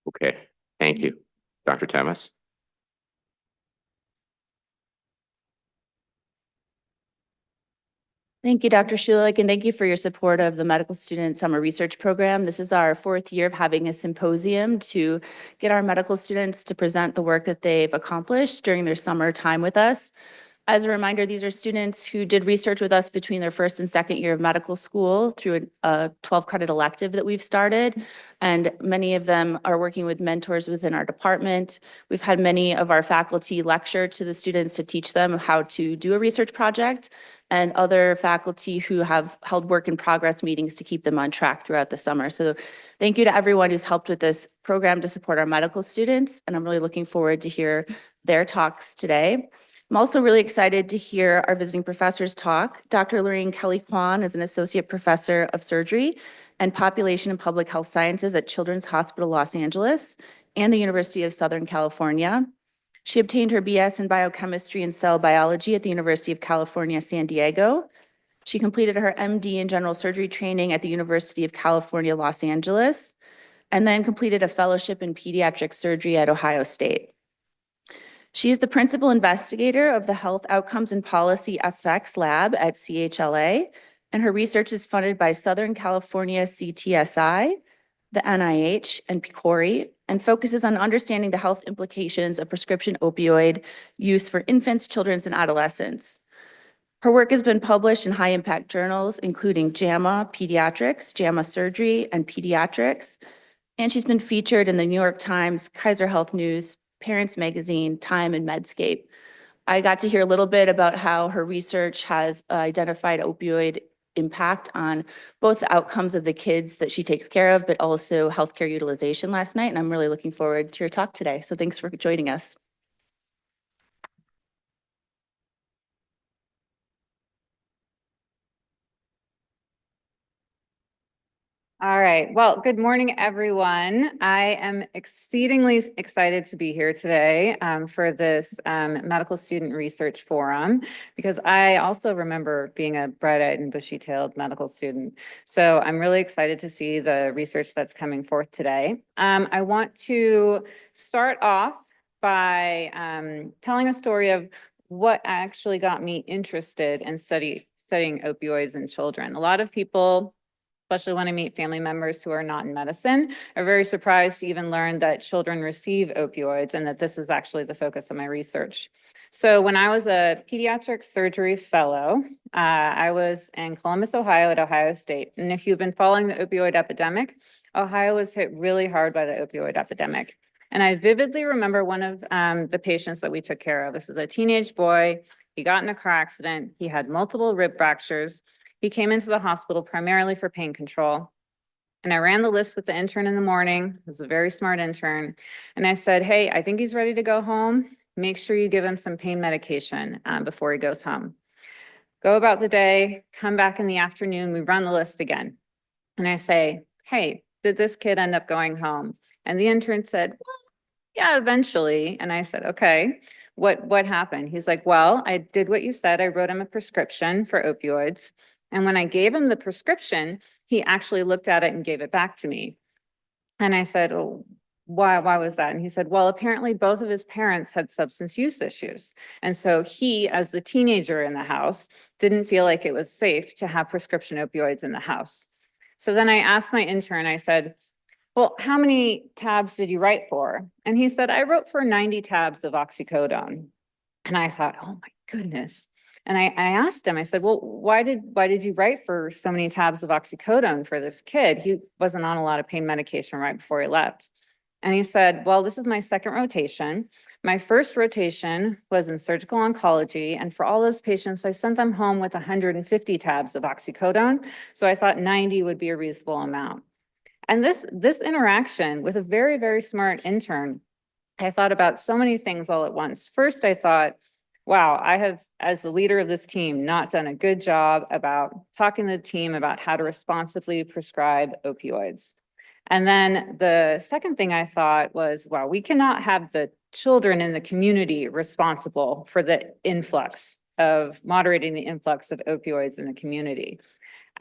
Okay, thank you. Dr. Temis? Thank you, Dr. Schulich, and thank you for your support of the Medical Student Summer Research Program. This is our 4th year of having a symposium to get our medical students to present the work that they've accomplished during their summer time with us. As a reminder, these are students who did research with us between their 1st and 2nd year of medical school through a 12-credit elective that we've started, and many of them are working with mentors within our department. We've had many of our faculty lecture to the students to teach them how to do a research project, and other faculty who have held work in progress meetings to keep them on track throughout the summer. So thank you to everyone who's helped with this program to support our medical students, and I'm really looking forward to hear their talks today. I'm also really excited to hear our visiting professors talk. Dr. Lorraine Kelley-Quon is an associate professor of surgery and population and public health sciences at Children's Hospital Los Angeles and the University of Southern California. She obtained her BS in biochemistry and cell biology at the University of California, San Diego. She completed her MD in general surgery training at the University of California, Los Angeles, and then completed a fellowship in pediatric surgery at Ohio State. She is the principal investigator of the Health Outcomes and Policy FACS lab at CHLA, and her research is funded by Southern California CTSI, the NIH, and PCORI, and focuses on understanding the health implications of prescription opioid use for infants, children, and adolescents. Her work has been published in high-impact journals, including JAMA Pediatrics, JAMA Surgery, and Pediatrics, and she's been featured in the New York Times, Kaiser Health News, Parents Magazine, Time, and Medscape. I got to hear a little bit about how her research has identified opioid impact on both the outcomes of the kids that she takes care of, but also healthcare utilization last night. And I'm really looking forward to your talk today. So thanks for joining us. All right. Well, good morning, everyone. I am exceedingly excited to be here today for this Medical Student Research Forum, because I also remember being a bright-eyed and bushy-tailed medical student. So I'm really excited to see the research that's coming forth today. I want to start off by telling a story of what actually got me interested in studying opioids in children. A lot of people, especially when I meet family members who are not in medicine, are very surprised to even learn that children receive opioids and that this is actually the focus of my research. So when I was a pediatric surgery fellow, I was in Columbus, Ohio at Ohio State. And if you've been following the opioid epidemic, Ohio was hit really hard by the opioid epidemic. And I vividly remember one of the patients that we took care of. This is a teenage boy. He got in a car accident. He had multiple rib fractures. He came into the hospital primarily for pain control. And I ran the list with the intern in the morning. He was a very smart intern. And I said, hey, I think he's ready to go home. Make sure you give him some pain medication before he goes home. Go about the day, come back in the afternoon, we run the list again. And I say, hey, did this kid end up going home? And the intern said, well, yeah, eventually. And I said, okay, what happened? He's like, well, I did what you said. I wrote him a prescription for opioids. And when I gave him the prescription, he actually looked at it and gave it back to me. And I said, oh, why was that? And he said, well, apparently both of his parents had substance use issues. And so he, as the teenager in the house, didn't feel like it was safe to have prescription opioids in the house. So then I asked my intern, I said, well, how many tabs did you write for? And he said, I wrote for 90 tabs of oxycodone. And I thought, oh my goodness. And I asked him, I said, well, why did you write for so many tabs of oxycodone for this kid? He wasn't on a lot of pain medication right before he left. And he said, well, this is my second rotation. My first rotation was in surgical oncology. And for all those patients, I sent them home with 150 tabs of oxycodone. So I thought 90 would be a reasonable amount. And this interaction with a very, very smart intern, I thought about so many things all at once. First, I thought, wow, I have, as the leader of this team, not done a good job about talking to the team about how to responsibly prescribe opioids. And then the second thing I thought was, wow, we cannot have the children in the community responsible for the influx of moderating the influx of opioids in the community.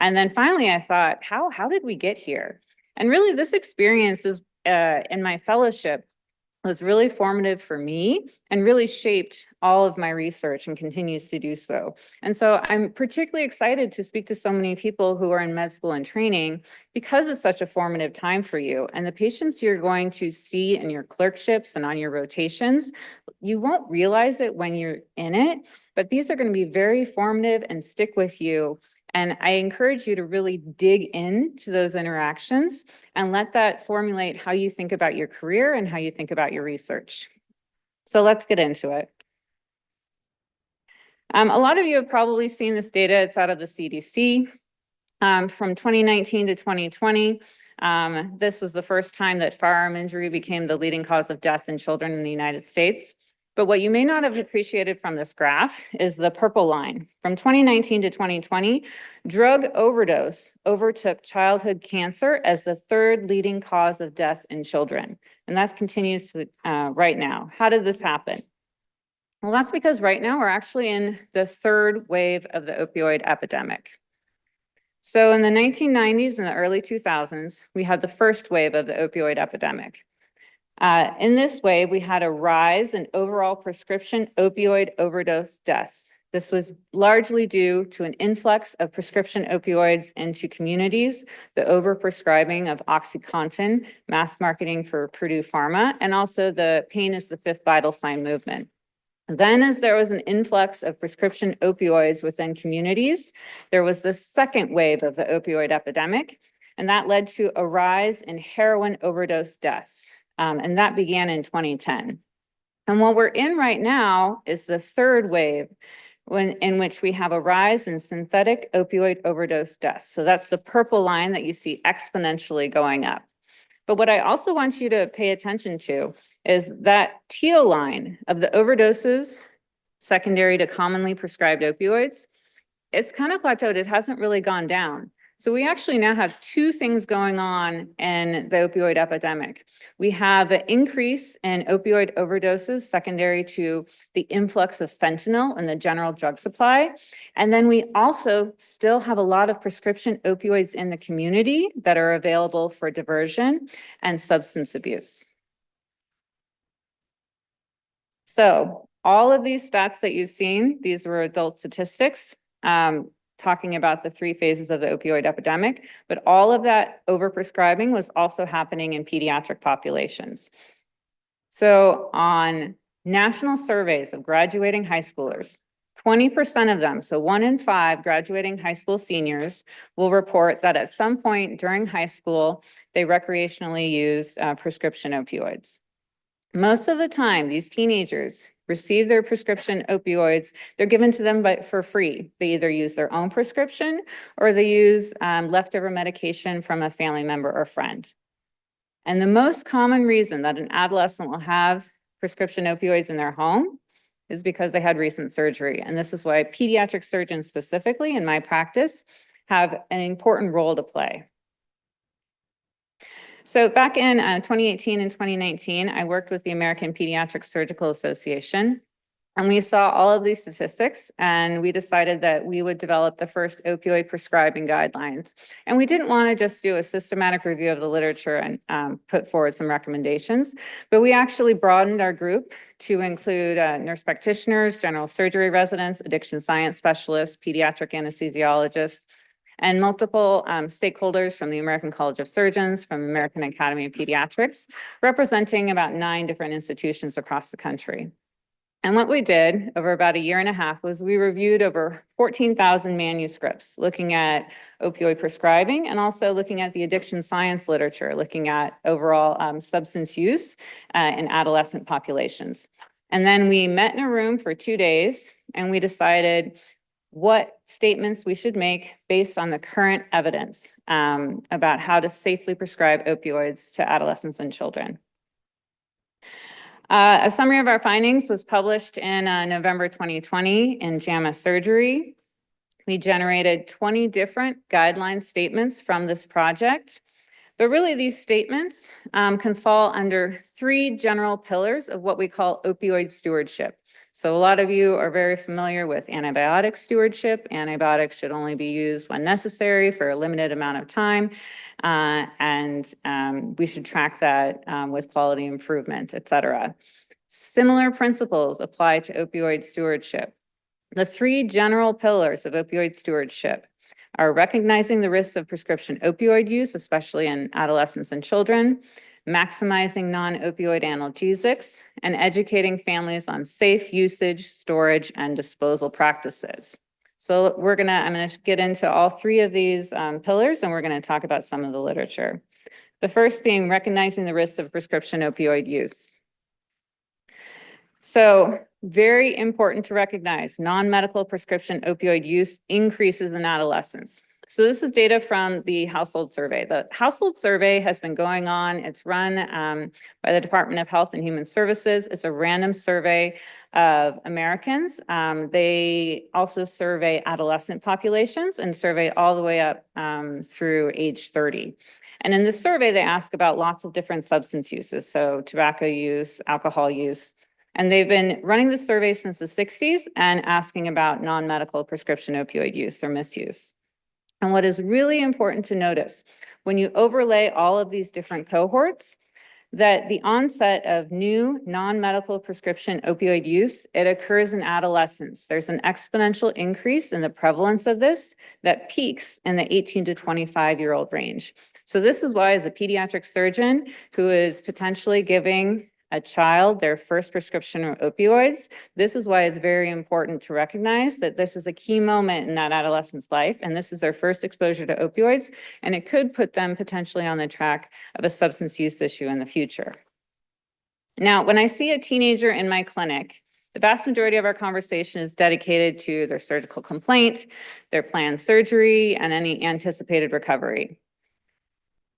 And then finally, I thought, how did we get here? And really, this experience is in my fellowship was really formative for me and really shaped all of my research and continues to do so. And so I'm particularly excited to speak to so many people who are in med school and training because it's such a formative time for you. And the patients you're going to see in your clerkships and on your rotations, you won't realize it when you're in it, but these are going to be very formative and stick with you. And I encourage you to really dig into those interactions and let that formulate how you think about your career and how you think about your research. So let's get into it. A lot of you have probably seen this data. It's out of the CDC. From 2019 to 2020, this was the first time that firearm injury became the leading cause of death in children in the United States. But what you may not have appreciated from this graph is the purple line. From 2019 to 2020, drug overdose overtook childhood cancer as the third leading cause of death in children. And that continues to right now. How did this happen? Well, that's because right now we're actually in the third wave of the opioid epidemic. So in the 1990s and the early 2000s, we had the first wave of the opioid epidemic. In this wave, we had a rise in overall prescription opioid overdose deaths. This was largely due to an influx of prescription opioids into communities, the overprescribing of OxyContin, mass marketing for Purdue Pharma, and also the pain is the fifth vital sign movement. Then, as there was an influx of prescription opioids within communities, there was the second wave of the opioid epidemic, and that led to a rise in heroin overdose deaths. And that began in 2010. And what we're in right now is the third wave in which we have a rise in synthetic opioid overdose deaths. So that's the purple line that you see exponentially going up. But what I also want you to pay attention to is that teal line of the overdoses secondary to commonly prescribed opioids. It's kind of plateaued. It hasn't really gone down. So we actually now have two things going on in the opioid epidemic. We have an increase in opioid overdoses secondary to the influx of fentanyl in the general drug supply. And then we also still have a lot of prescription opioids in the community that are available for diversion and substance abuse. So all of these stats that you've seen, these were adult statistics. Talking about the three phases of the opioid epidemic, but all of that overprescribing was also happening in pediatric populations. So on national surveys of graduating high schoolers, 20% of them, so 1 in 5 graduating high school seniors, will report that at some point during high school, they recreationally used prescription opioids. Most of the time, these teenagers receive their prescription opioids, they're given to them for free. They either use their own prescription or they use leftover medication from a family member or friend. And the most common reason that an adolescent will have prescription opioids in their home is because they had recent surgery. And this is why pediatric surgeons specifically in my practice have an important role to play. So back in 2018 and 2019, I worked with the American Pediatric Surgical Association, and we saw all of these statistics, and we decided that we would develop the first opioid prescribing guidelines. And we didn't want to just do a systematic review of the literature and put forward some recommendations, but we actually broadened our group to include nurse practitioners, general surgery residents, addiction science specialists, pediatric anesthesiologists, and multiple stakeholders from the American College of Surgeons, from American Academy of Pediatrics, representing about 9 different institutions across the country. And what we did over about a year and a half was we reviewed over 14,000 manuscripts, looking at opioid prescribing and also looking at the addiction science literature, looking at overall substance use in adolescent populations. And then we met in a room for 2 days and we decided what statements we should make based on the current evidence about how to safely prescribe opioids to adolescents and children. A summary of our findings was published in November 2020 in JAMA Surgery. We generated 20 different guideline statements from this project, but really these statements can fall under 3 general pillars of what we call opioid stewardship. So a lot of you are very familiar with antibiotic stewardship. Antibiotics should only be used when necessary for a limited amount of time. We should track that with quality improvement, et cetera. Similar principles apply to opioid stewardship. The three general pillars of opioid stewardship are recognizing the risks of prescription opioid use, especially in adolescents and children, maximizing non-opioid analgesics, and educating families on safe usage, storage, and disposal practices. So I'm gonna get into all three of these pillars, and we're gonna talk about some of the literature. The first being recognizing the risks of prescription opioid use. So very important to recognize, non-medical prescription opioid use increases in adolescents. So this is data from the household survey. The household survey has been going on. It's run by the Department of Health and Human Services. It's a random survey of Americans. They also survey adolescent populations and survey all the way up through age 30. And in this survey, they ask about lots of different substance uses, so tobacco use, alcohol use. And they've been running the survey since the 60s and asking about non-medical prescription opioid use or misuse. And what is really important to notice, when you overlay all of these different cohorts, that the onset of new non-medical prescription opioid use, it occurs in adolescence. There's an exponential increase in the prevalence of this that peaks in the 18 to 25-year-old range. So this is why, as a pediatric surgeon who is potentially giving a child their first prescription of opioids, this is why it's very important to recognize that this is a key moment in that adolescent's life, and this is their first exposure to opioids, and it could put them potentially on the track of a substance use issue in the future. Now, when I see a teenager in my clinic, the vast majority of our conversation is dedicated to their surgical complaint, their planned surgery, and any anticipated recovery.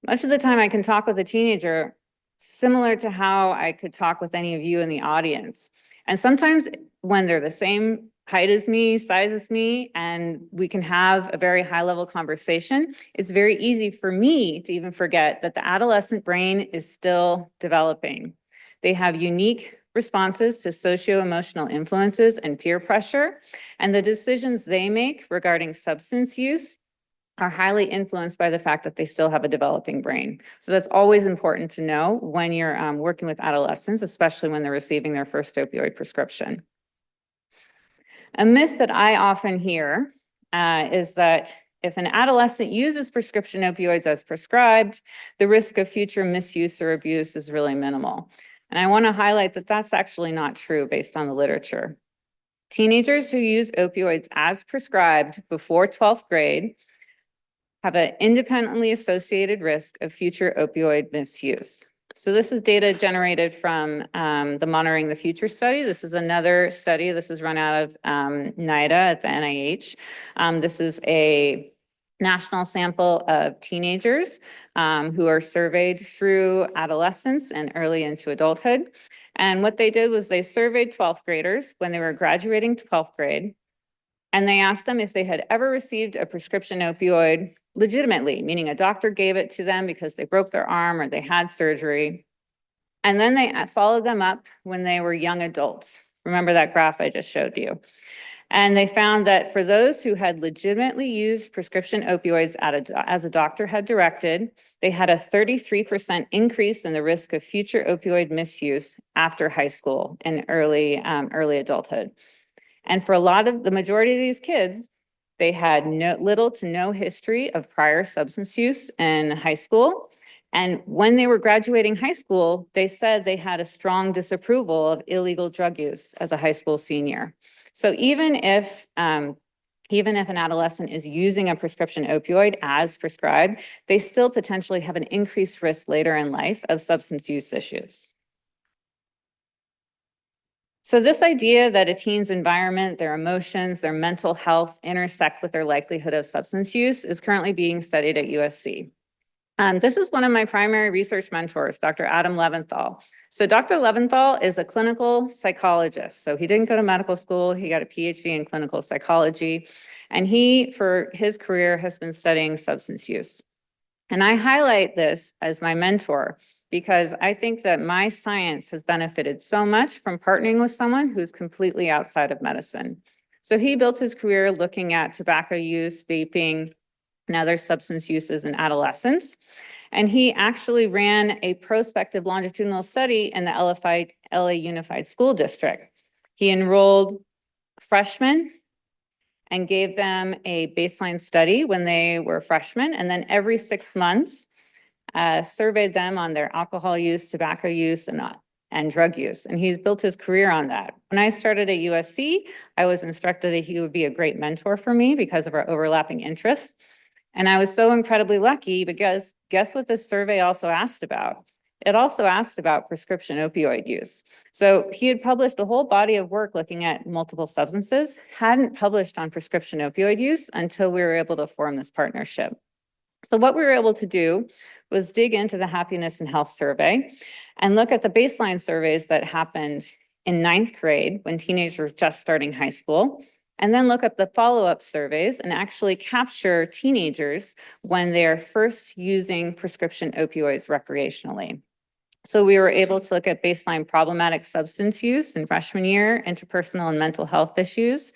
Much of the time I can talk with a teenager similar to how I could talk with any of you in the audience. And sometimes when they're the same height as me, size as me, and we can have a very high level conversation, it's very easy for me to even forget that the adolescent brain is still developing. They have unique responses to socio-emotional influences and peer pressure, and the decisions they make regarding substance use are highly influenced by the fact that they still have a developing brain. So that's always important to know when you're working with adolescents, especially when they're receiving their first opioid prescription. A myth that I often hear is that if an adolescent uses prescription opioids as prescribed, the risk of future misuse or abuse is really minimal. And I want to highlight that that's actually not true based on the literature. Teenagers who use opioids as prescribed before 12th grade have an independently associated risk of future opioid misuse. So this is data generated from the Monitoring the Future study. This is another study. This is run out of NIDA at the NIH. This is a national sample of teenagers who are surveyed through adolescence and early into adulthood. And what they did was they surveyed 12th graders when they were graduating 12th grade. And they asked them if they had ever received a prescription opioid legitimately, meaning a doctor gave it to them because they broke their arm or they had surgery. And then they followed them up when they were young adults. Remember that graph I just showed you. And they found that for those who had legitimately used prescription opioids as a doctor had directed, they had a 33% increase in the risk of future opioid misuse after high school and early adulthood. And for the majority of these kids, they had little to no history of prior substance use in high school. And when they were graduating high school, they said they had a strong disapproval of illegal drug use as a high school senior. So even if an adolescent is using a prescription opioid as prescribed, they still potentially have an increased risk later in life of substance use issues. So this idea that a teen's environment, their emotions, their mental health intersect with their likelihood of substance use is currently being studied at USC. This is one of my primary research mentors, Dr. Adam Leventhal. So Dr. Leventhal is a clinical psychologist. So he didn't go to medical school. He got a PhD in clinical psychology. And he, for his career, has been studying substance use. And I highlight this as my mentor because I think that my science has benefited so much from partnering with someone who's completely outside of medicine. So he built his career looking at tobacco use, vaping, and other substance uses in adolescents. And he actually ran a prospective longitudinal study in the LA Unified School District. He enrolled freshmen and gave them a baseline study when they were freshmen, and then every 6 months, surveyed them on their alcohol use, tobacco use, and drug use. And he's built his career on that. When I started at USC, I was instructed that he would be a great mentor for me because of our overlapping interests. And I was so incredibly lucky because guess what this survey also asked about? It also asked about prescription opioid use. So he had published a whole body of work looking at multiple substances, hadn't published on prescription opioid use until we were able to form this partnership. So what we were able to do was dig into the happiness and health survey and look at the baseline surveys that happened in 9th grade when teenagers were just starting high school, and then look at the follow-up surveys and actually capture teenagers when they're first using prescription opioids recreationally. So we were able to look at baseline problematic substance use in freshman year, interpersonal and mental health issues,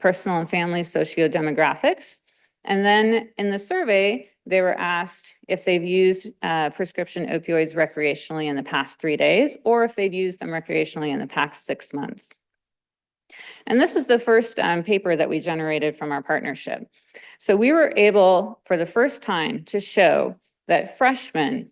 personal and family socio-demographics. And then in the survey, they were asked if they've used prescription opioids recreationally in the past 3 days, or if they'd used them recreationally in the past 6 months. And this is the first paper that we generated from our partnership. So we were able, for the first time, to show that freshmen,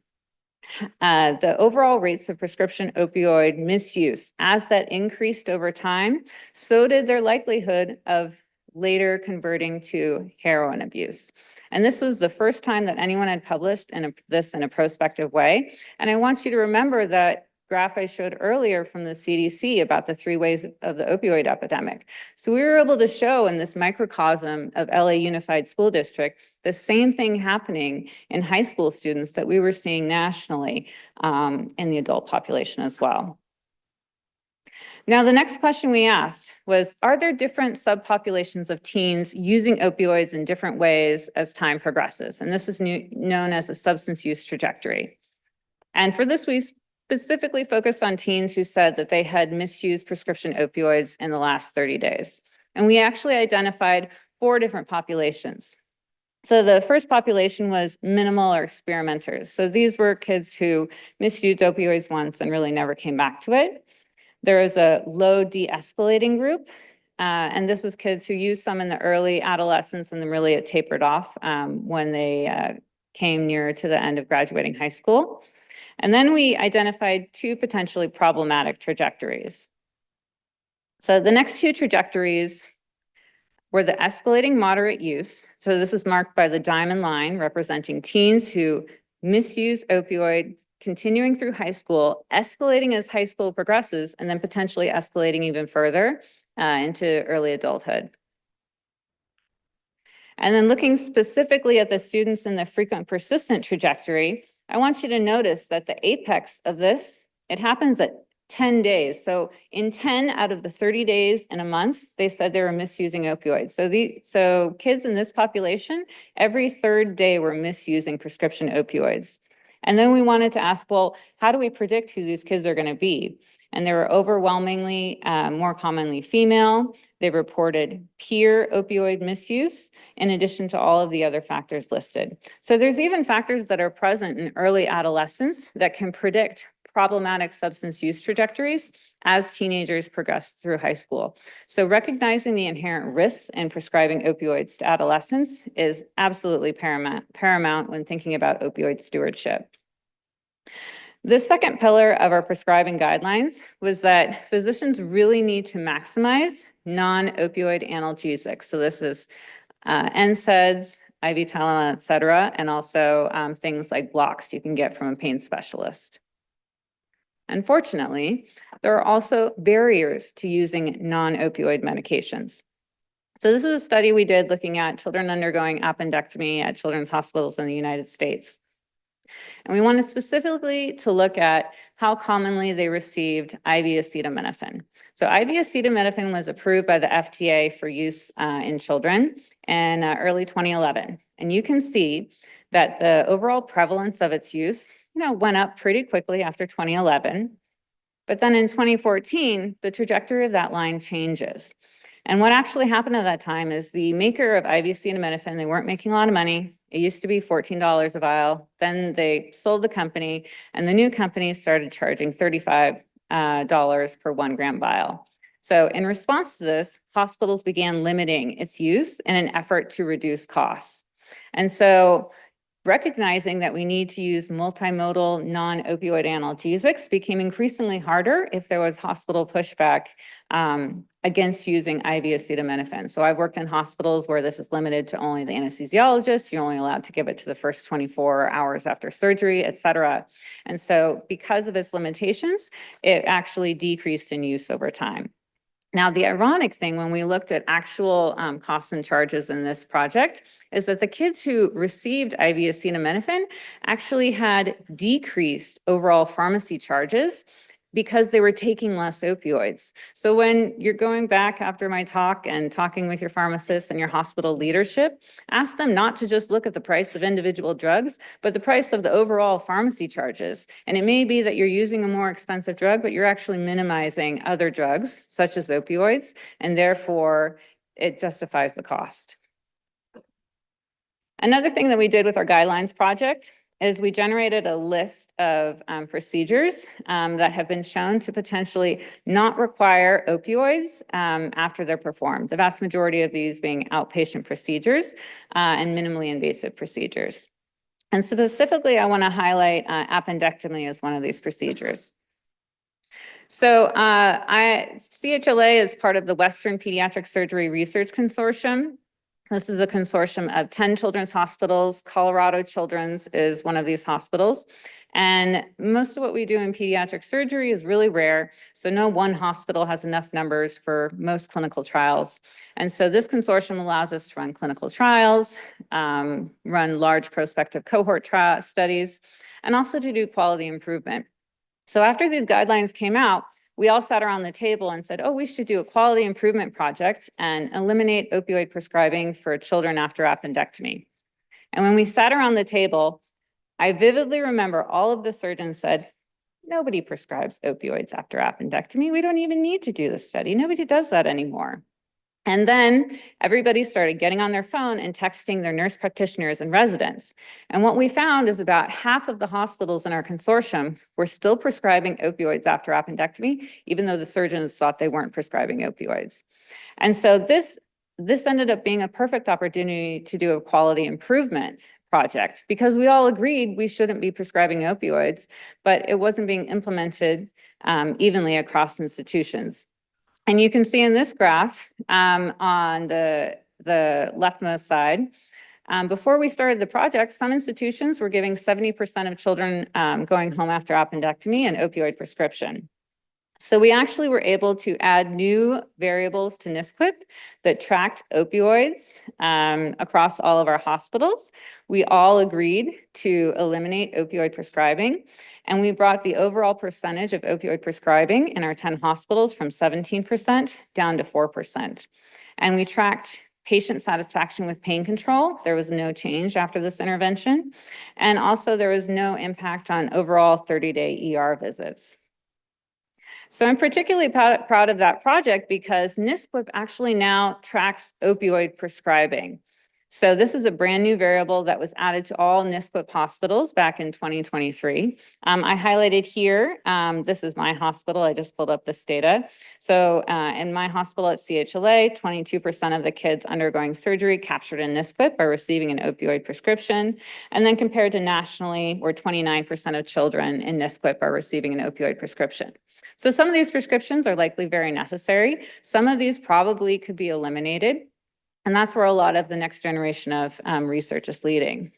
the overall rates of prescription opioid misuse, as that increased over time, so did their likelihood of later converting to heroin abuse. And this was the first time that anyone had published this in a prospective way. And I want you to remember that graph I showed earlier from the CDC about the 3 ways of the opioid epidemic. So we were able to show in this microcosm of LA Unified School District, the same thing happening in high school students that we were seeing nationally in the adult population as well. Now, the next question we asked was, are there different subpopulations of teens using opioids in different ways as time progresses? And this is known as a substance use trajectory. And for this, we specifically focused on teens who said that they had misused prescription opioids in the last 30 days. And we actually identified 4 different populations. So the first population was minimal or experimenters. So these were kids who misused opioids once and really never came back to it. There was a low de-escalating group, and this was kids who used some in the early adolescence and then really it tapered off when they came near to the end of graduating high school. And then we identified 2 potentially problematic trajectories. So the next 2 trajectories were the escalating moderate use. So this is marked by the diamond line representing teens who misuse opioids, continuing through high school, escalating as high school progresses, and then potentially escalating even further into early adulthood. And then looking specifically at the students in the frequent persistent trajectory, I want you to notice that the apex of this, it happens at 10 days. So in 10 out of the 30 days in a month, they said they were misusing opioids. So kids in this population, every 3rd day were misusing prescription opioids. And then we wanted to ask, well, how do we predict who these kids are going to be? And they were overwhelmingly more commonly female. They reported peer opioid misuse in addition to all of the other factors listed. So there's even factors that are present in early adolescence that can predict problematic substance use trajectories as teenagers progress through high school. So recognizing the inherent risks in prescribing opioids to adolescents is absolutely paramount when thinking about opioid stewardship. The second pillar of our prescribing guidelines was that physicians really need to maximize non-opioid analgesics. So this is NSAIDs, IV Tylenol, et cetera, and also things like blocks you can get from a pain specialist. Unfortunately, there are also barriers to using non-opioid medications. So this is a study we did looking at children undergoing appendectomy at children's hospitals in the United States. And we wanted specifically to look at how commonly they received IV acetaminophen. So IV acetaminophen was approved by the FDA for use in children in early 2011. And you can see that the overall prevalence of its use, went up pretty quickly after 2011. But then in 2014, the trajectory of that line changes. And what actually happened at that time is the maker of IV acetaminophen, they weren't making a lot of money. It used to be $14 a vial. Then they sold the company, and the new company started charging $35 per 1 gram vial. So in response to this, hospitals began limiting its use in an effort to reduce costs. And so recognizing that we need to use multimodal non-opioid analgesics became increasingly harder if there was hospital pushback against using IV acetaminophen. So I've worked in hospitals where this is limited to only the anesthesiologist. You're only allowed to give it to the first 24 hours after surgery, et cetera. And so because of its limitations, it actually decreased in use over time. Now, the ironic thing when we looked at actual costs and charges in this project is that the kids who received IV acetaminophen actually had decreased overall pharmacy charges because they were taking less opioids. So when you're going back after my talk and talking with your pharmacist and your hospital leadership, ask them not to just look at the price of individual drugs, but the price of the overall pharmacy charges. And it may be that you're using a more expensive drug, but you're actually minimizing other drugs, such as opioids, and therefore it justifies the cost. Another thing that we did with our guidelines project is we generated a list of procedures that have been shown to potentially not require opioids after they're performed. The vast majority of these being outpatient procedures and minimally invasive procedures. And specifically, I want to highlight appendectomy as one of these procedures. So CHLA is part of the Western Pediatric Surgery Research Consortium. This is a consortium of 10 children's hospitals. Colorado Children's is one of these hospitals. And most of what we do in pediatric surgery is really rare. So no one hospital has enough numbers for most clinical trials. And so this consortium allows us to run clinical trials, run large prospective cohort trial studies, and also to do quality improvement. So after these guidelines came out, we all sat around the table and said, oh, we should do a quality improvement project and eliminate opioid prescribing for children after appendectomy. And when we sat around the table, I vividly remember all of the surgeons said, nobody prescribes opioids after appendectomy. We don't even need to do the study. Nobody does that anymore. And then everybody started getting on their phone and texting their nurse practitioners and residents. And what we found is about half of the hospitals in our consortium were still prescribing opioids after appendectomy, even though the surgeons thought they weren't prescribing opioids. And so this ended up being a perfect opportunity to do a quality improvement project because we all agreed we shouldn't be prescribing opioids, but it wasn't being implemented evenly across institutions. And you can see in this graph on the leftmost side, before we started the project, some institutions were giving 70% of children going home after appendectomy an opioid prescription. So we actually were able to add new variables to NSQIP that tracked opioids across all of our hospitals. We all agreed to eliminate opioid prescribing, and we brought the overall percentage of opioid prescribing in our 10 hospitals from 17% down to 4%. And we tracked patient satisfaction with pain control. There was no change after this intervention. And also there was no impact on overall 30-day ER visits. So I'm particularly proud of that project because NSQIP actually now tracks opioid prescribing. So this is a brand new variable that was added to all NSQIP hospitals back in 2023. I highlighted here, this is my hospital, I just pulled up this data. So in my hospital at CHLA, 22% of the kids undergoing surgery captured in NSQIP are receiving an opioid prescription. And then compared to nationally, where 29% of children in NSQIP are receiving an opioid prescription. So some of these prescriptions are likely very necessary. Some of these probably could be eliminated. And that's where a lot of the next generation of research is leading.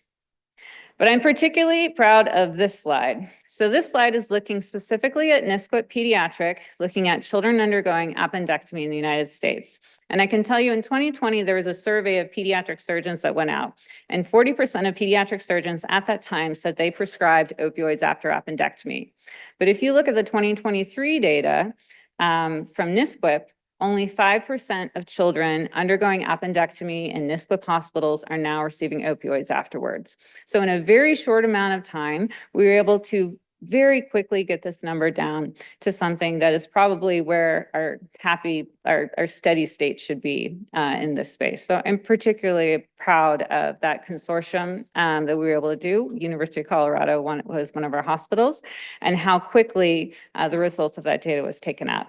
But I'm particularly proud of this slide. So this slide is looking specifically at NSQIP pediatric, looking at children undergoing appendectomy in the United States. And I can tell you in 2020, there was a survey of pediatric surgeons that went out, and 40% of pediatric surgeons at that time said they prescribed opioids after appendectomy. But if you look at the 2023 data from NSQIP, only 5% of children undergoing appendectomy in NISQUIP hospitals are now receiving opioids afterwards. So in a very short amount of time, we were able to very quickly get this number down to something that is probably where our steady state should be in this space. So I'm particularly proud of that consortium that we were able to do. University of Colorado was one of our hospitals, and how quickly the results of that data was taken up.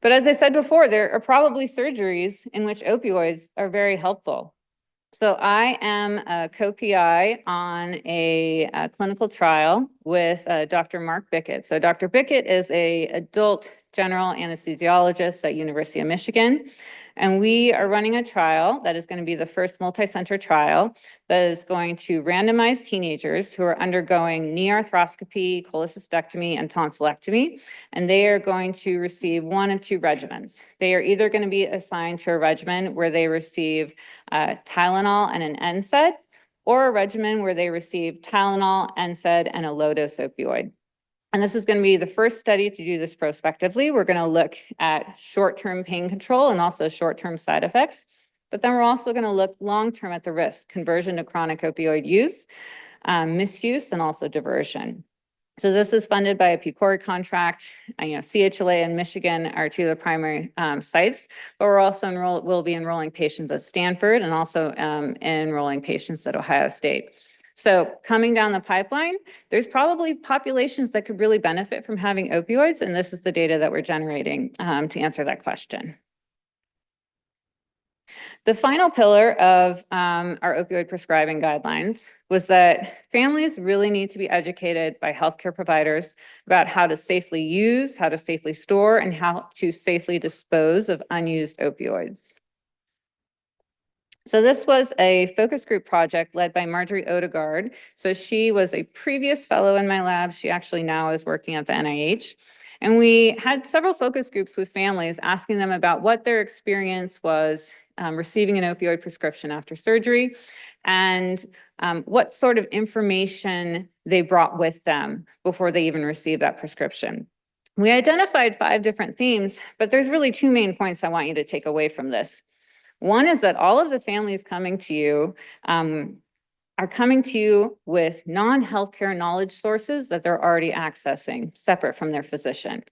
But as I said before, there are probably surgeries in which opioids are very helpful. So I am a co-PI on a clinical trial with Dr. Mark Bickett. So Dr. Bickett is an adult general anesthesiologist at University of Michigan. And we are running a trial that is going to be the first multi-center trial that is going to randomize teenagers who are undergoing knee arthroscopy, cholecystectomy, and tonsillectomy. And they are going to receive one of two regimens. They are either going to be assigned to a regimen where they receive Tylenol and an NSAID, or a regimen where they receive Tylenol, NSAID, and a low-dose opioid. And this is going to be the first study to do this prospectively. We're going to look at short-term pain control and also short-term side effects. But then we're also going to look long-term at the risk, conversion to chronic opioid use, misuse, and also diversion. So this is funded by a PCORI contract. CHLA and Michigan are two of the primary sites, but we're also we'll be enrolling patients at Stanford and also enrolling patients at Ohio State. So coming down the pipeline, there's probably populations that could really benefit from having opioids, and this is the data that we're generating to answer that question. The final pillar of our opioid prescribing guidelines was that families really need to be educated by healthcare providers about how to safely use, how to safely store, and how to safely dispose of unused opioids. So this was a focus group project led by Marjorie Odegaard. So she was a previous fellow in my lab. She actually now is working at the NIH. And we had several focus groups with families asking them about what their experience was receiving an opioid prescription after surgery, and what sort of information they brought with them before they even received that prescription. We identified 5 different themes, but there's really 2 main points I want you to take away from this. One is that all of the families coming to you are coming to you with non-healthcare knowledge sources that they're already accessing, separate from their physician.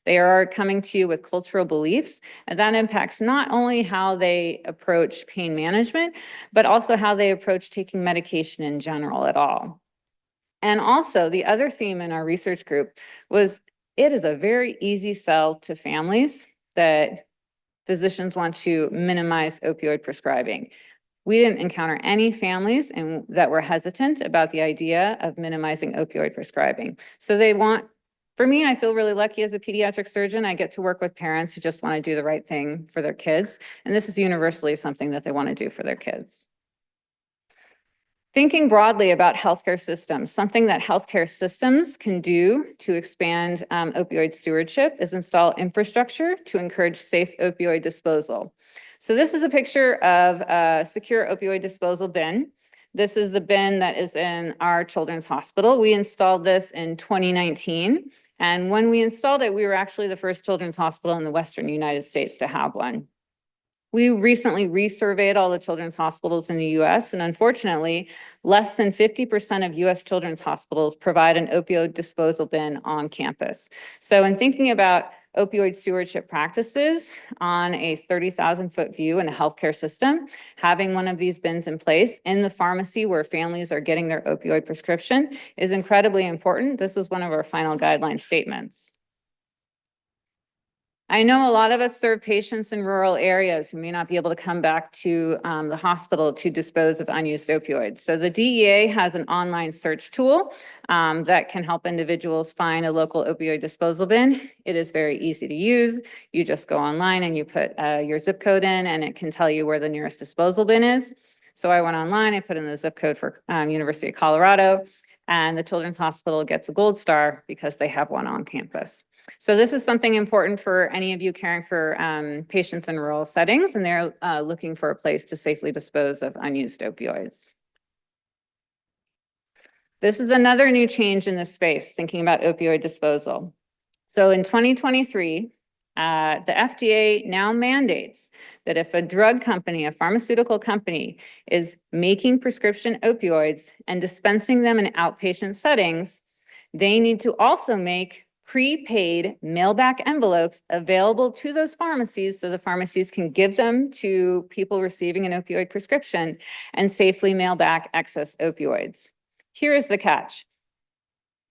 They are coming to you with cultural beliefs, and that impacts not only how they approach pain management, but also how they approach taking medication in general at all. And also, the other theme in our research group was it is a very easy sell to families that physicians want to minimize opioid prescribing. We didn't encounter any families that were hesitant about the idea of minimizing opioid prescribing. So for me, I feel really lucky as a pediatric surgeon. I get to work with parents who just want to do the right thing for their kids. And this is universally something that they want to do for their kids. Thinking broadly about healthcare systems, something that healthcare systems can do to expand opioid stewardship is install infrastructure to encourage safe opioid disposal. So this is a picture of a secure opioid disposal bin. This is the bin that is in our children's hospital. We installed this in 2019. And when we installed it, we were actually the first children's hospital in the Western United States to have one. We recently resurveyed all the children's hospitals in the US, and unfortunately, less than 50% of US children's hospitals provide an opioid disposal bin on campus. So in thinking about opioid stewardship practices on a 30,000-foot view in a healthcare system, having one of these bins in place in the pharmacy where families are getting their opioid prescription is incredibly important. This was one of our final guideline statements. I know a lot of us serve patients in rural areas who may not be able to come back to the hospital to dispose of unused opioids. So the DEA has an online search tool that can help individuals find a local opioid disposal bin. It is very easy to use. You just go online and you put your zip code in, and it can tell you where the nearest disposal bin is. So I went online, I put in the zip code for University of Colorado, and the Children's Hospital gets a gold star because they have one on campus. So this is something important for any of you caring for patients in rural settings, and they're looking for a place to safely dispose of unused opioids. This is another new change in this space, thinking about opioid disposal. So in 2023, the FDA now mandates that if a drug company, a pharmaceutical company, is making prescription opioids and dispensing them in outpatient settings, they need to also make prepaid mail-back envelopes available to those pharmacies so the pharmacies can give them to people receiving an opioid prescription and safely mail back excess opioids. Here is the catch.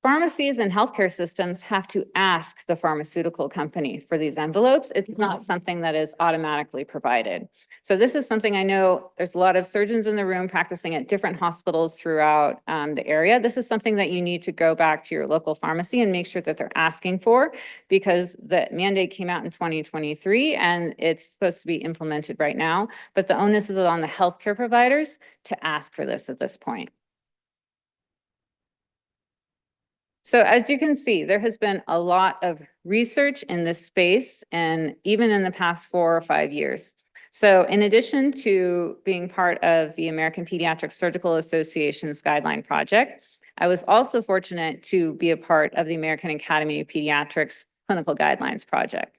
Pharmacies and healthcare systems have to ask the pharmaceutical company for these envelopes. It's not something that is automatically provided. So this is something I know there's a lot of surgeons in the room practicing at different hospitals throughout the area. This is something that you need to go back to your local pharmacy and make sure that they're asking for, because the mandate came out in 2023 and it's supposed to be implemented right now. But the onus is on the healthcare providers to ask for this at this point. So as you can see, there has been a lot of research in this space, and even in the past 4 or 5 years. So in addition to being part of the American Pediatric Surgical Association's guideline project, I was also fortunate to be a part of the American Academy of Pediatrics Clinical Guidelines project.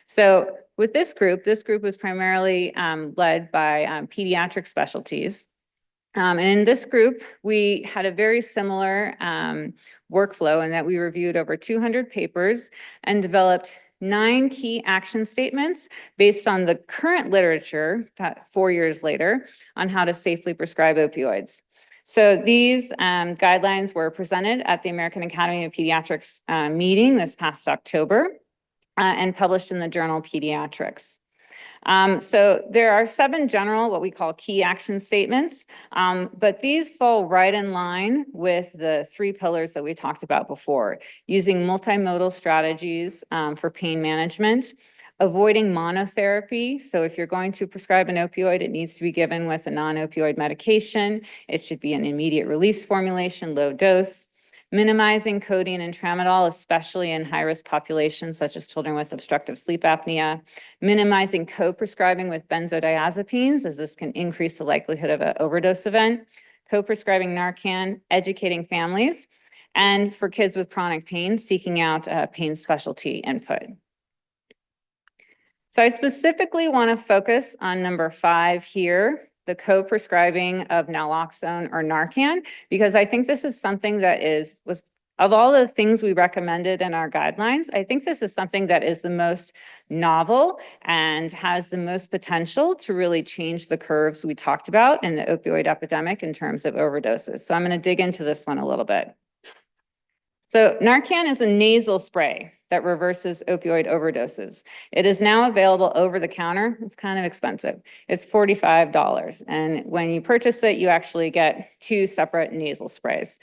So with this group was primarily led by pediatric specialties. And in this group, we had a very similar workflow in that we reviewed over 200 papers and developed 9 key action statements based on the current literature, 4 years later, on how to safely prescribe opioids. So these guidelines were presented at the American Academy of Pediatrics meeting this past October and published in the journal Pediatrics. So there are 7 general, what we call key action statements, but these fall right in line with the 3 pillars that we talked about before, using multimodal strategies for pain management, avoiding monotherapy. So if you're going to prescribe an opioid, it needs to be given with a non-opioid medication. It should be an immediate release formulation, low dose. Minimizing codeine and tramadol, especially in high-risk populations such as children with obstructive sleep apnea. Minimizing co-prescribing with benzodiazepines, as this can increase the likelihood of an overdose event. Co-prescribing Narcan, educating families. And for kids with chronic pain, seeking out pain specialty input. So I specifically want to focus on number 5 here, the co-prescribing of naloxone or Narcan, because I think this is something that was of all the things we recommended in our guidelines, I think this is something that is the most novel and has the most potential to really change the curves we talked about in the opioid epidemic in terms of overdoses. So I'm going to dig into this one a little bit. So Narcan is a nasal spray that reverses opioid overdoses. It is now available over the counter. It's kind of expensive. It's $45. And when you purchase it, you actually get 2 separate nasal sprays.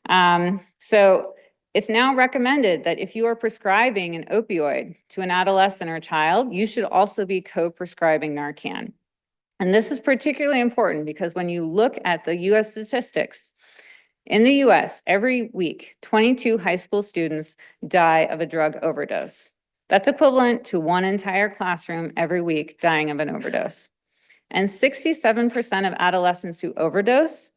So it's now recommended that if you are prescribing an opioid to an adolescent or a child, you should also be co-prescribing Narcan. And this is particularly important because when you look at the US statistics, in the US, every week, 22 high school students die of a drug overdose. That's equivalent to 1 entire classroom every week dying of an overdose. And 67% of adolescents who overdose,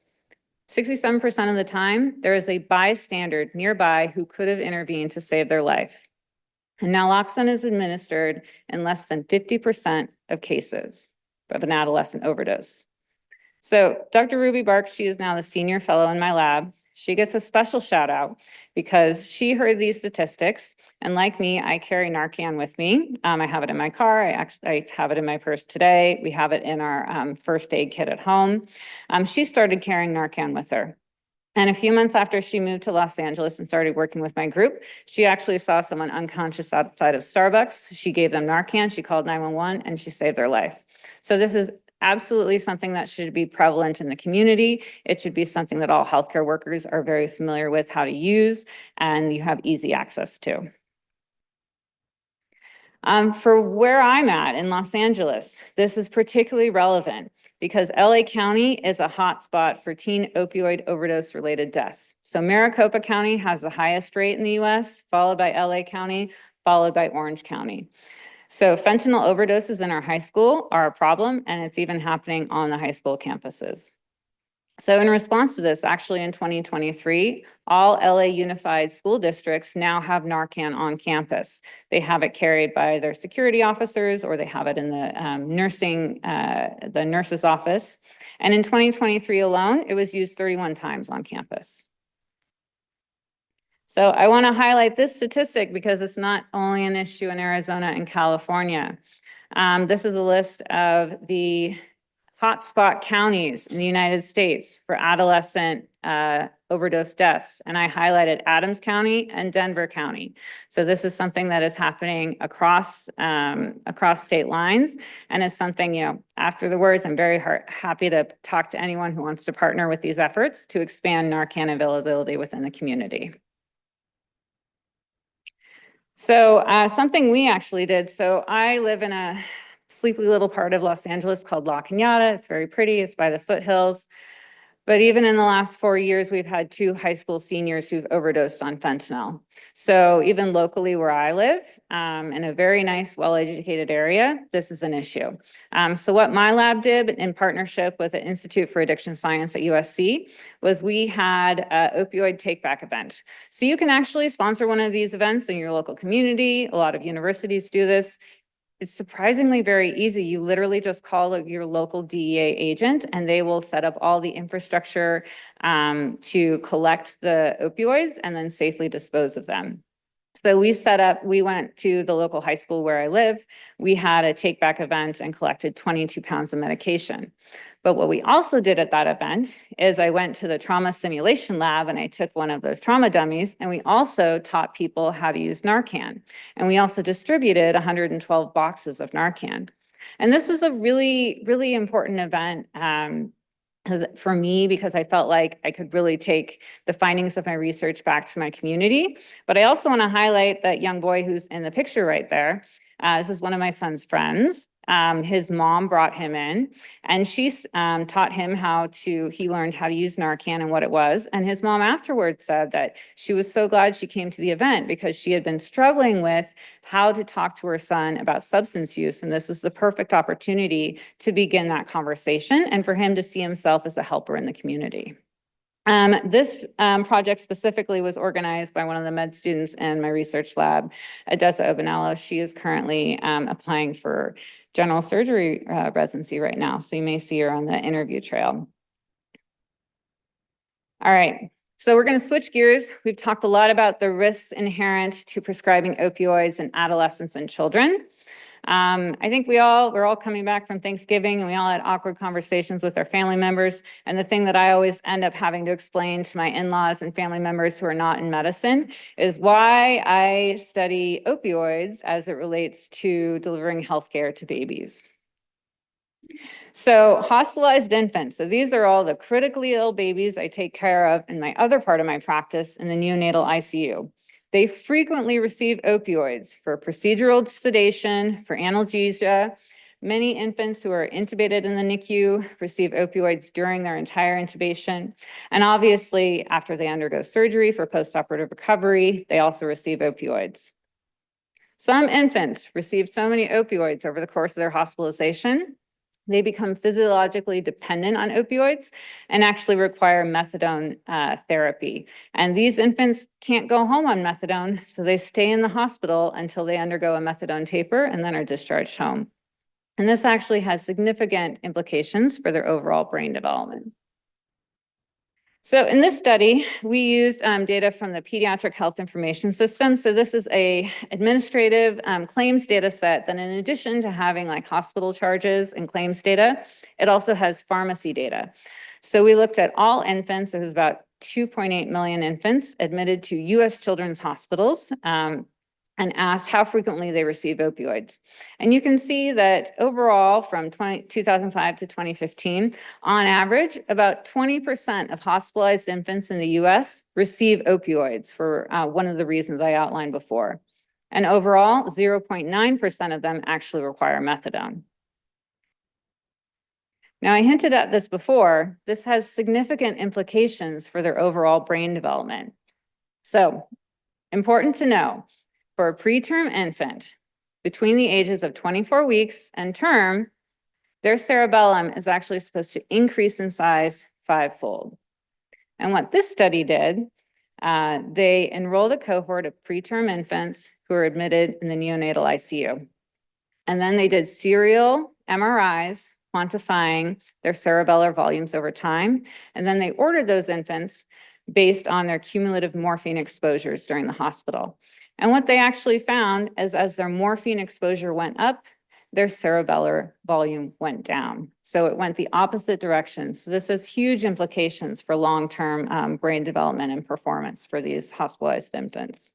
67% of the time, there is a bystander nearby who could have intervened to save their life. And naloxone is administered in less than 50% of cases of an adolescent overdose. So Dr. Ruby Barks, she is now the senior fellow in my lab. She gets a special shout out because she heard these statistics, and like me, I carry Narcan with me. I have it in my car. I have it in my purse today. We have it in our first aid kit at home. She started carrying Narcan with her. And a few months after she moved to Los Angeles and started working with my group, she actually saw someone unconscious outside of Starbucks. She gave them Narcan, she called 911, and she saved their life. So this is absolutely something that should be prevalent in the community. It should be something that all healthcare workers are very familiar with how to use, and you have easy access to. For where I'm at in Los Angeles, this is particularly relevant because LA County is a hotspot for teen opioid overdose related deaths. So Maricopa County has the highest rate in the US, followed by LA County, followed by Orange County. So fentanyl overdoses in our high school are a problem, and it's even happening on the high school campuses. So in response to this, actually in 2023, all LA Unified School Districts now have Narcan on campus. They have it carried by their security officers, or they have it in the the nurse's office. And in 2023 alone, it was used 31 times on campus. So I want to highlight this statistic because it's not only an issue in Arizona and California. This is a list of the hotspot counties in the United States for adolescent overdose deaths. And I highlighted Adams County and Denver County. So this is something that is happening across state lines. And is something, after the words, I'm very happy to talk to anyone who wants to partner with these efforts to expand Narcan availability within the community. So something we actually did. So I live in a sleepy little part of Los Angeles called La Cañada. It's very pretty. It's by the foothills. But even in the last 4 years, we've had 2 high school seniors who've overdosed on fentanyl. So even locally where I live, in a very nice, well-educated area, this is an issue. So what my lab did in partnership with the Institute for Addiction Science at USC was we had an opioid take-back event. So you can actually sponsor one of these events in your local community. A lot of universities do this. It's surprisingly very easy. You literally just call your local DEA agent and they will set up all the infrastructure to collect the opioids and then safely dispose of them. So we went to the local high school where I live. We had a take back event and collected 22 pounds of medication. But what we also did at that event is I went to the trauma simulation lab and I took one of those trauma dummies, and we also taught people how to use Narcan. And we also distributed 112 boxes of Narcan. And this was a really, really important event for me, because I felt like I could really take the findings of my research back to my community. But I also want to highlight that young boy who's in the picture right there. This is one of my son's friends. His mom brought him in, and she taught him he learned how to use Narcan and what it was. And his mom afterwards said that she was so glad she came to the event because she had been struggling with how to talk to her son about substance use. And this was the perfect opportunity to begin that conversation and for him to see himself as a helper in the community. This project specifically was organized by one of the med students in my research lab, Odessa Obanello. She is currently applying for general surgery residency right now, so you may see her on the interview trail. All right, so we're going to switch gears. We've talked a lot about the risks inherent to prescribing opioids in adolescents and children. I think we're all coming back from Thanksgiving, and we all had awkward conversations with our family members. And the thing that I always end up having to explain to my in-laws and family members who are not in medicine is why I study opioids as it relates to delivering healthcare to babies. So hospitalized infants. So these are all the critically ill babies I take care of in my other part of my practice in the neonatal ICU. They frequently receive opioids for procedural sedation, for analgesia. Many infants who are intubated in the NICU receive opioids during their entire intubation. And obviously, after they undergo surgery for postoperative recovery, they also receive opioids. Some infants receive so many opioids over the course of their hospitalization, they become physiologically dependent on opioids and actually require methadone therapy. And these infants can't go home on methadone, so they stay in the hospital until they undergo a methadone taper and then are discharged home. And this actually has significant implications for their overall brain development. So in this study, we used data from the Pediatric Health Information System. So this is a administrative claims data set that, in addition to having like hospital charges and claims data, it also has pharmacy data. So we looked at all infants. It was about 2.8 million infants admitted to US children's hospitals, and asked how frequently they receive opioids. And you can see that overall from 2005 to 2015, on average, about 20% of hospitalized infants in the US receive opioids for one of the reasons I outlined before. And overall, 0.9% of them actually require methadone. Now, I hinted at this before. This has significant implications for their overall brain development. So, important to know, for a preterm infant between the ages of 24 weeks and term, their cerebellum is actually supposed to increase in size 5-fold. And what this study did, they enrolled a cohort of preterm infants who were admitted in the neonatal ICU. And then they did serial MRIs quantifying their cerebellar volumes over time. And then they ordered those infants based on their cumulative morphine exposures during the hospital. And what they actually found is as their morphine exposure went up, their cerebellar volume went down. So it went the opposite direction. So this has huge implications for long-term brain development and performance for these hospitalized infants.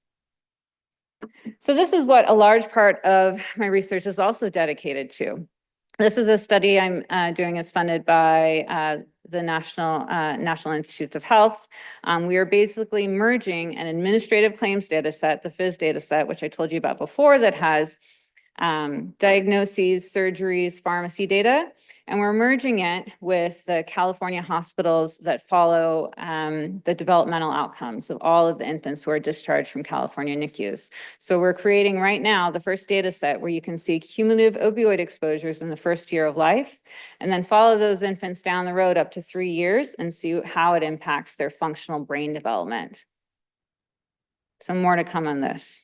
So this is what a large part of my research is also dedicated to. This is a study I'm doing. It's funded by the National Institutes of Health. We are basically merging an administrative claims data set, the FIS data set, which I told you about before, that has diagnoses, surgeries, pharmacy data, and we're merging it with the California hospitals that follow the developmental outcomes of all of the infants who are discharged from California NICUs. So we're creating right now the first data set where you can see cumulative opioid exposures in the first year of life, and then follow those infants down the road up to 3 years and see how it impacts their functional brain development. So more to come on this.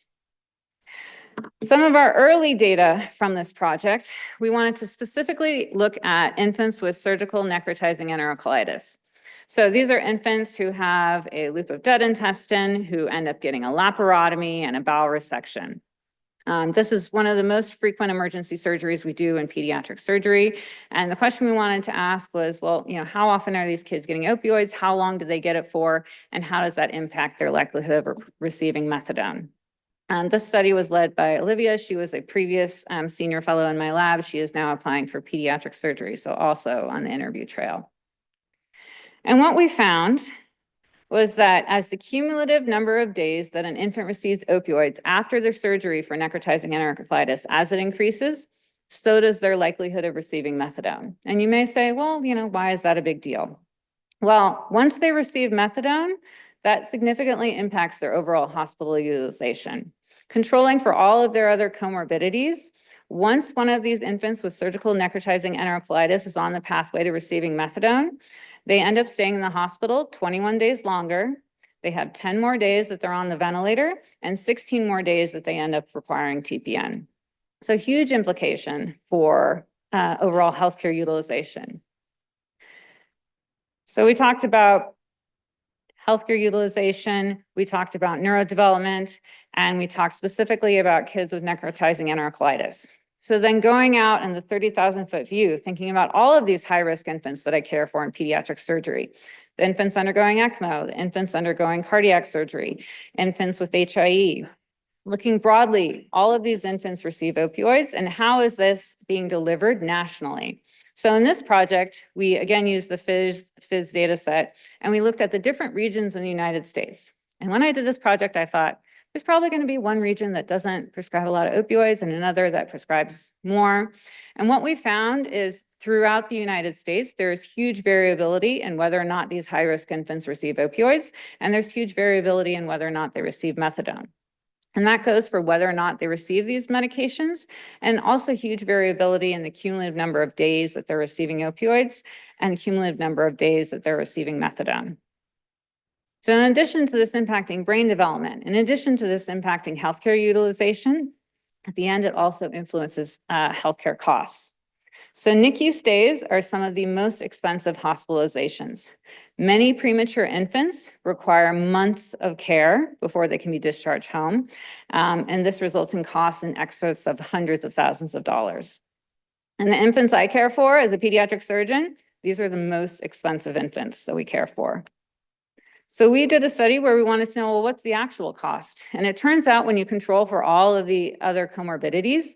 Some of our early data from this project, we wanted to specifically look at infants with surgical necrotizing enterocolitis. So these are infants who have a loop of dead intestine, who end up getting a laparotomy and a bowel resection. This is one of the most frequent emergency surgeries we do in pediatric surgery. And the question we wanted to ask was, well, how often are these kids getting opioids? How long do they get it for? And how does that impact their likelihood of receiving methadone? This study was led by Olivia. She was a previous senior fellow in my lab. She is now applying for pediatric surgery, so also on the interview trail. And what we found was that as the cumulative number of days that an infant receives opioids after their surgery for necrotizing enterocolitis, as it increases, so does their likelihood of receiving methadone. And you may say, well, why is that a big deal? Well, once they receive methadone, that significantly impacts their overall hospital utilization. Controlling for all of their other comorbidities, once one of these infants with surgical necrotizing enterocolitis is on the pathway to receiving methadone, they end up staying in the hospital 21 days longer. They have 10 more days that they're on the ventilator and 16 more days that they end up requiring TPN. So huge implication for overall healthcare utilization. So we talked about healthcare utilization, we talked about neurodevelopment, and we talked specifically about kids with necrotizing enterocolitis. So then going out in the 30,000-foot view, thinking about all of these high-risk infants that I care for in pediatric surgery, the infants undergoing ECMO, the infants undergoing cardiac surgery, infants with HIE. Looking broadly, all of these infants receive opioids, and how is this being delivered nationally? So in this project, we again used the FIS data set, and we looked at the different regions in the United States. And when I did this project, I thought, there's probably going to be one region that doesn't prescribe a lot of opioids and another that prescribes more. And what we found is throughout the United States, there's huge variability in whether or not these high-risk infants receive opioids, and there's huge variability in whether or not they receive methadone. And that goes for whether or not they receive these medications, and also huge variability in the cumulative number of days that they're receiving opioids and the cumulative number of days that they're receiving methadone. So in addition to this impacting brain development, in addition to this impacting healthcare utilization, at the end, it also influences healthcare costs. So NICU stays are some of the most expensive hospitalizations. Many premature infants require months of care before they can be discharged home, and this results in costs in excess of hundreds of thousands of dollars. And the infants I care for as a pediatric surgeon, these are the most expensive infants that we care for. So we did a study where we wanted to know, well, what's the actual cost? And it turns out when you control for all of the other comorbidities,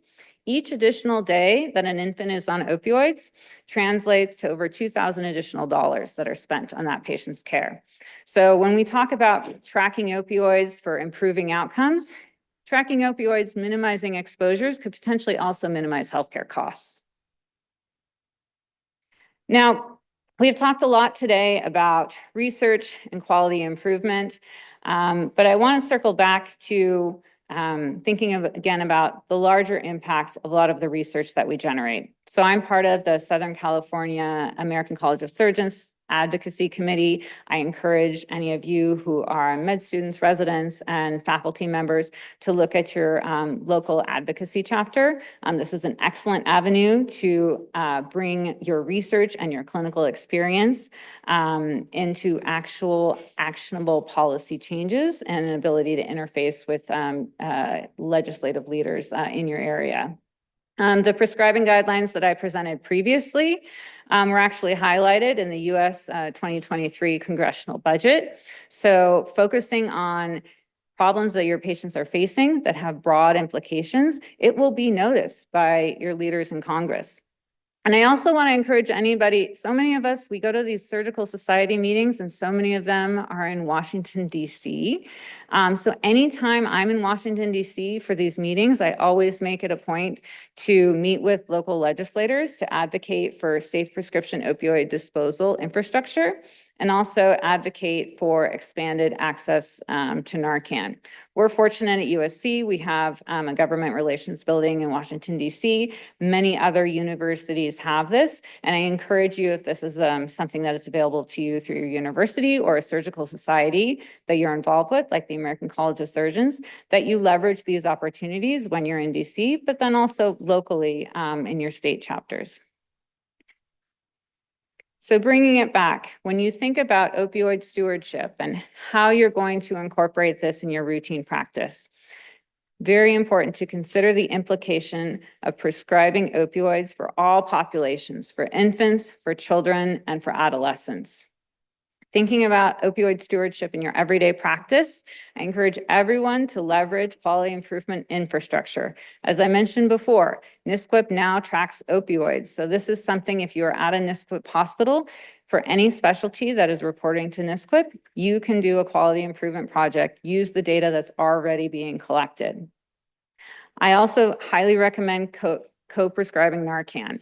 each additional day that an infant is on opioids translates to over $2,000 additional dollars that are spent on that patient's care. So when we talk about tracking opioids for improving outcomes, tracking opioids, minimizing exposures could potentially also minimize healthcare costs. Now, we have talked a lot today about research and quality improvement, but I want to circle back to thinking again about the larger impact of a lot of the research that we generate. So I'm part of the Southern California American College of Surgeons Advocacy Committee. I encourage any of you who are med students, residents, and faculty members to look at your local advocacy chapter. This is an excellent avenue to bring your research and your clinical experience into actual actionable policy changes and an ability to interface with legislative leaders in your area. The prescribing guidelines that I presented previously were actually highlighted in the U.S. 2023 congressional budget. So focusing on problems that your patients are facing that have broad implications, it will be noticed by your leaders in Congress. And I also want to encourage anybody, so many of us, we go to these surgical society meetings and so many of them are in Washington, D.C. So anytime I'm in Washington, D.C. for these meetings, I always make it a point to meet with local legislators to advocate for safe prescription opioid disposal infrastructure and also advocate for expanded access to Narcan. We're fortunate at USC, we have a government relations building in Washington, D.C. Many other universities have this, and I encourage you, if this is something that is available to you through your university or a surgical society that you're involved with, like the American College of Surgeons, that you leverage these opportunities when you're in DC, but then also locally in your state chapters. So bringing it back, when you think about opioid stewardship and how you're going to incorporate this in your routine practice, very important to consider the implication of prescribing opioids for all populations, for infants, for children, and for adolescents. Thinking about opioid stewardship in your everyday practice, I encourage everyone to leverage quality improvement infrastructure. As I mentioned before, NSQIP now tracks opioids. So this is something, if you are at a NSQIP hospital, for any specialty that is reporting to NSQIP, you can do a quality improvement project, use the data that's already being collected. I also highly recommend co-prescribing Narcan.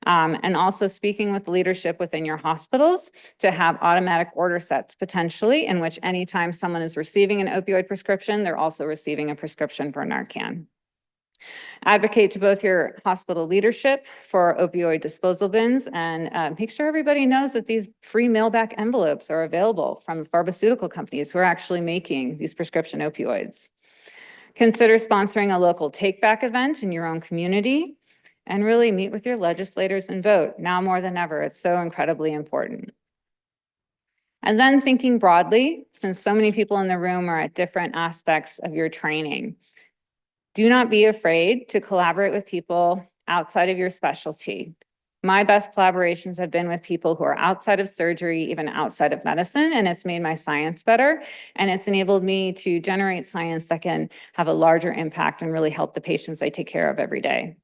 And also speaking with leadership within your hospitals to have automatic order sets potentially in which anytime someone is receiving an opioid prescription, they're also receiving a prescription for Narcan. Advocate to both your hospital leadership for opioid disposal bins and make sure everybody knows that these free mailback envelopes are available from pharmaceutical companies who are actually making these prescription opioids. Consider sponsoring a local take-back event in your own community. And really meet with your legislators and vote. Now more than ever, it's so incredibly important. And then thinking broadly, since so many people in the room are at different aspects of your training, do not be afraid to collaborate with people outside of your specialty. My best collaborations have been with people who are outside of surgery, even outside of medicine, and it's made my science better. And it's enabled me to generate science that can have a larger impact and really help the patients I take care of every day.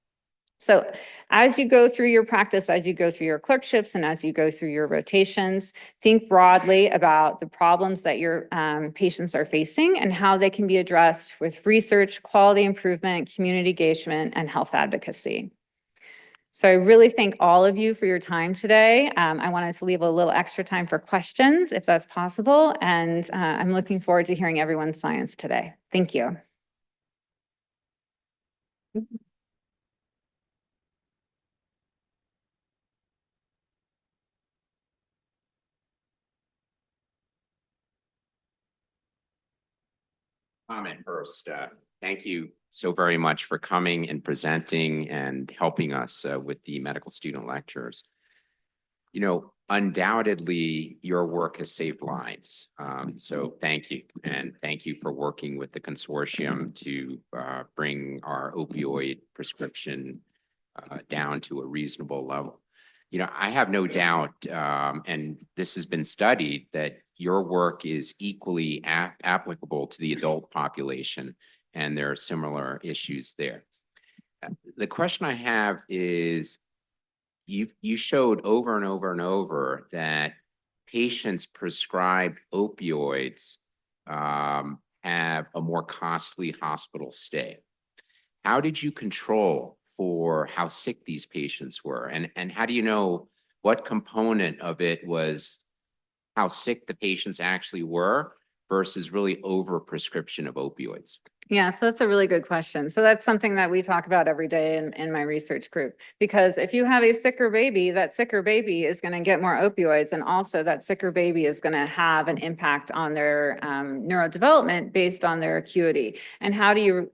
So as you go through your practice, as you go through your clerkships, and as you go through your rotations, think broadly about the problems that your patients are facing and how they can be addressed with research, quality improvement, community engagement, and health advocacy. So I really thank all of you for your time today. I wanted to leave a little extra time for questions, if that's possible, and I'm looking forward to hearing everyone's science today. Thank you. Comment first. Thank you so very much for coming and presenting and helping us with the medical student lectures. You know, undoubtedly, your work has saved lives. So thank you. And thank you for working with the consortium to bring our opioid prescription down to a reasonable level. You know, I have no doubt, and this has been studied, that your work is equally applicable to the adult population, and there are similar issues there. The question I have is, you showed over and over and over that patients prescribed opioids have a more costly hospital stay. How did you control for how sick these patients were? And how do you know what component of it was how sick the patients actually were versus really over prescription of opioids? Yeah, so that's a really good question. So that's something that we talk about every day in my research group. Because if you have a sicker baby, that sicker baby is going to get more opioids. And also that sicker baby is going to have an impact on their neurodevelopment based on their acuity. And how do you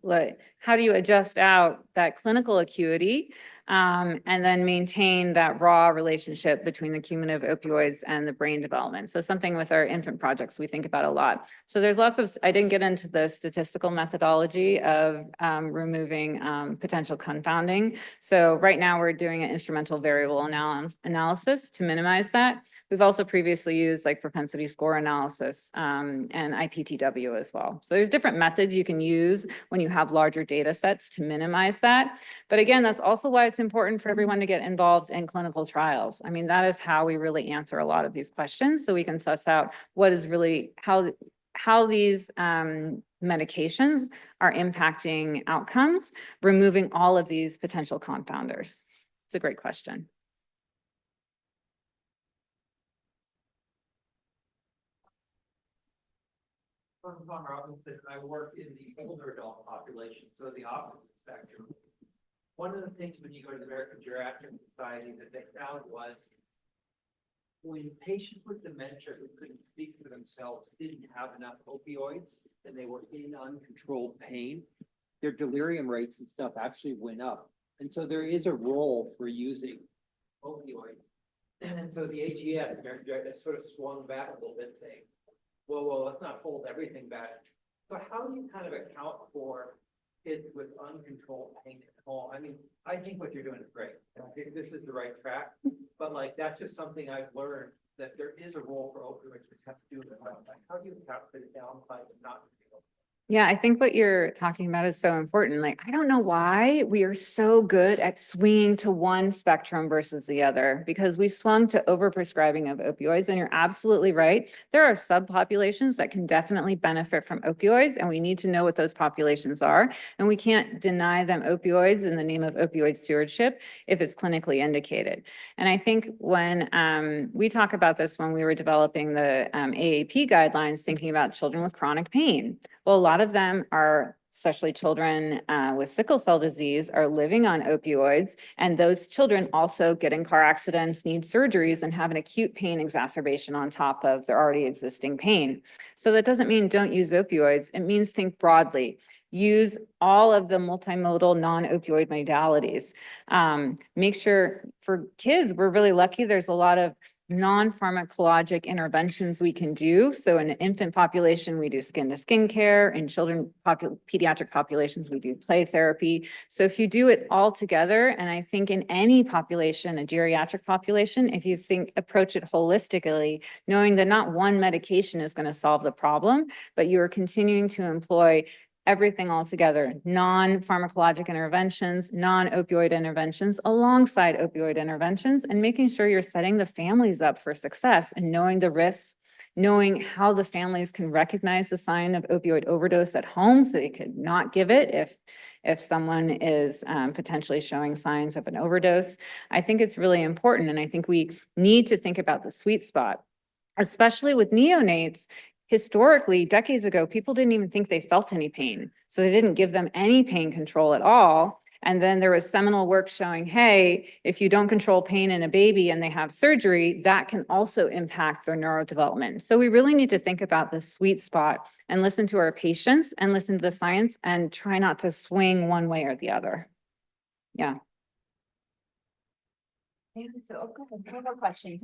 adjust out that clinical acuity and then maintain that raw relationship between the cumulative opioids and the brain development? So something with our infant projects we think about a lot. So there's lots of, I didn't get into the statistical methodology of removing potential confounding. So right now we're doing an instrumental variable analysis to minimize that. We've also previously used like propensity score analysis and IPTW as well. So there's different methods you can use when you have larger data sets to minimize that. But again, that's also why it's important for everyone to get involved in clinical trials. I mean, that is how we really answer a lot of these questions. So we can suss out what is really, how these medications are impacting outcomes, removing all of these potential confounders. It's a great question. I'm Tom Robinson. I work in the older adult population, so the opposite spectrum. One of the things when you go to the American Geriatric Society that they found was when patients with dementia who couldn't speak for themselves didn't have enough opioids and they were in uncontrolled pain, their delirium rates and stuff actually went up. And so there is a role for using opioids. And so the AGS, American Geriatric, sort of swung back a little bit saying, whoa, let's not hold everything back. So how do you kind of account for kids with uncontrolled pain at home? I mean, I think what you're doing is great. And I think this is the right track, but like, that's just something I've learned that there is a role for opioids, just have to do it. Like, how do you account for the downside of not? Yeah, I think what you're talking about is so important. Like, I don't know why we are so good at swinging to one spectrum versus the other, because we swung to overprescribing of opioids. And you're absolutely right. There are subpopulations that can definitely benefit from opioids, and we need to know what those populations are. And we can't deny them opioids in the name of opioid stewardship if it's clinically indicated. And I think when we talk about this when we were developing the AAP guidelines, thinking about children with chronic pain. Well, a lot of them are, especially children with sickle cell disease, are living on opioids. And those children also get in car accidents, need surgeries, and have an acute pain exacerbation on top of their already existing pain. So that doesn't mean don't use opioids. It means think broadly. Use all of the multimodal non-opioid modalities. Make sure for kids, we're really lucky. There's a lot of non-pharmacologic interventions we can do. So in an infant population, we do skin to skin care. In pediatric populations, we do play therapy. So if you do it all together, and I think in any population, a geriatric population, if you approach it holistically, knowing that not one medication is going to solve the problem, but you are continuing to employ everything all together, non-pharmacologic interventions, non-opioid interventions, alongside opioid interventions, and making sure you're setting the families up for success and knowing the risks, knowing how the families can recognize the sign of opioid overdose at home so they could not give it if someone is potentially showing signs of an overdose. I think it's really important, and I think we need to think about the sweet spot, especially with neonates. Historically, decades ago, people didn't even think they felt any pain. So they didn't give them any pain control at all. And then there was seminal work showing, hey, if you don't control pain in a baby and they have surgery, that can also impact their neurodevelopment. So we really need to think about the sweet spot and listen to our patients and listen to the science and try not to swing one way or the other. Yeah. So, I have a question.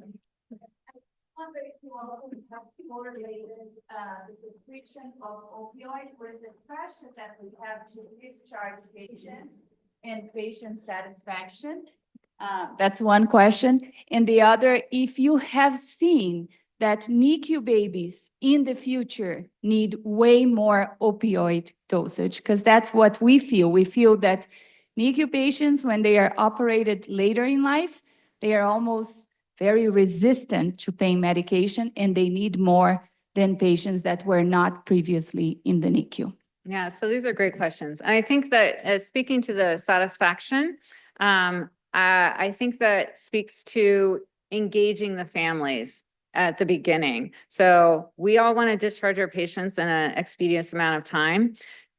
To also have correlated the prescription of opioids with the pressure that we have to discharge patients and patient satisfaction. That's one question. And the other, if you have seen that NICU babies in the future need way more opioid dosage, because that's what we feel. We feel that NICU patients, when they are operated later in life, they are almost very resistant to pain medication, and they need more than patients that were not previously in the NICU. Yeah, so these are great questions. And I think that speaking to the satisfaction, I think that speaks to engaging the families at the beginning. So we all want to discharge our patients in an expeditious amount of time.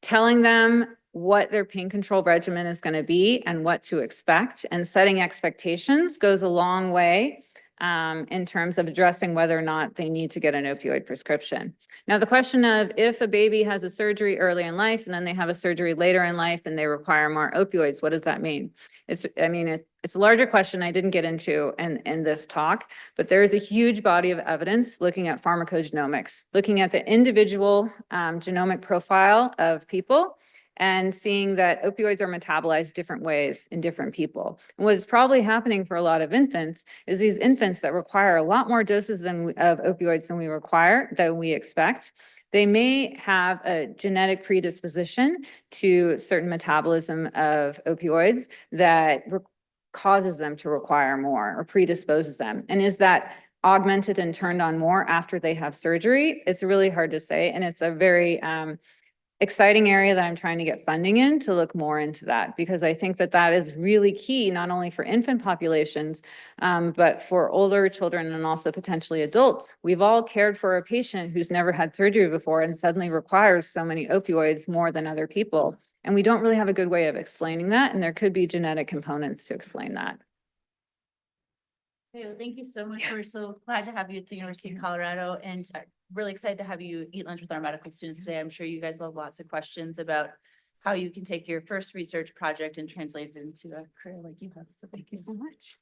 telling them what their pain control regimen is going to be and what to expect, and setting expectations goes a long way in terms of addressing whether or not they need to get an opioid prescription. Now, the question of if a baby has a surgery early in life and then they have a surgery later in life and they require more opioids, what does that mean? It's a larger question I didn't get into in this talk, but there is a huge body of evidence looking at pharmacogenomics, looking at the individual genomic profile of people and seeing that opioids are metabolized different ways in different people. And what's probably happening for a lot of infants is these infants that require a lot more doses of opioids than we expect, they may have a genetic predisposition to certain metabolism of opioids that causes them to require more or predisposes them. And is that augmented and turned on more after they have surgery? It's really hard to say. And it's a very exciting area that I'm trying to get funding in to look more into that, because I think that that is really key, not only for infant populations, but for older children and also potentially adults. We've all cared for a patient who's never had surgery before and suddenly requires so many opioids more than other people. And we don't really have a good way of explaining that. And there could be genetic components to explain that. Okay, well, thank you so much. We're so glad to have you at the University of Colorado, and really excited to have you eat lunch with our medical students today. I'm sure you guys will have lots of questions about how you can take your first research project and translate it into a career like you have. So thank you so much.